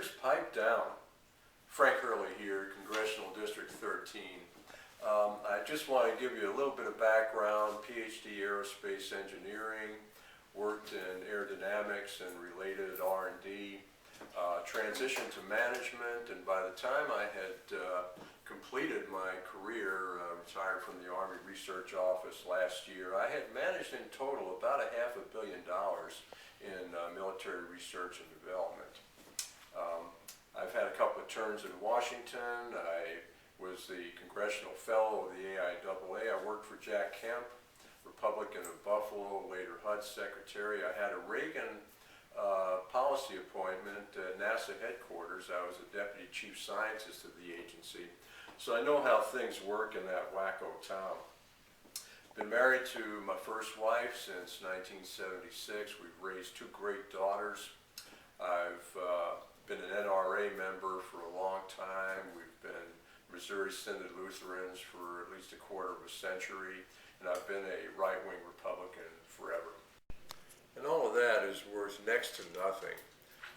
Bears pipe down. Frank Hurley here, Congressional District 13. I just want to give you a little bit of background. PhD aerospace engineering, worked in aerodynamics and related R&D, transitioned to management, and by the time I had completed my career, retired from the Army Research Office last year, I had managed in total about $500 million in military research and development. I've had a couple of terms in Washington. I was the Congressional Fellow of the AIAA. I worked for Jack Kemp, Republican of Buffalo, later HUD Secretary. I had a Reagan policy appointment at NASA headquarters. I was a Deputy Chief Scientist of the agency. So I know how things work in that wacko town. Been married to my first wife since 1976. We've raised two great daughters. I've been an NRA member for a long time. We've been Missouri Synod Lutherans for at least a quarter of a century, and I've been a right-wing Republican forever. And all of that is worth next to nothing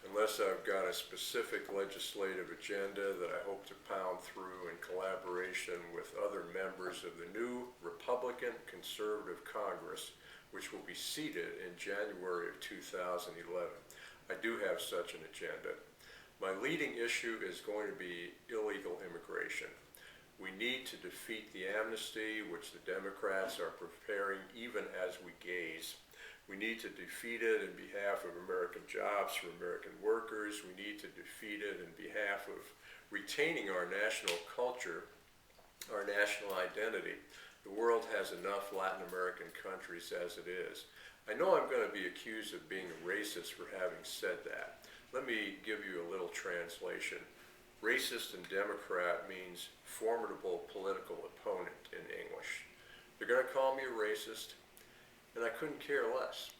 unless I've got a specific legislative agenda that I hope to pound through in collaboration with other members of the new Republican Conservative Congress, which will be seated in January of 2011. I do have such an agenda. My leading issue is going to be illegal immigration. We need to defeat the amnesty, which the Democrats are preparing even as we gaze. We need to defeat it in behalf of American jobs for American workers. We need to defeat it in behalf of retaining our national culture, our national identity. The world has enough Latin American countries as it is. I know I'm going to be accused of being a racist for having said that. Let me give you a little translation. Racist and Democrat means formidable political opponent in English. They're going to call me a racist, and I couldn't care less.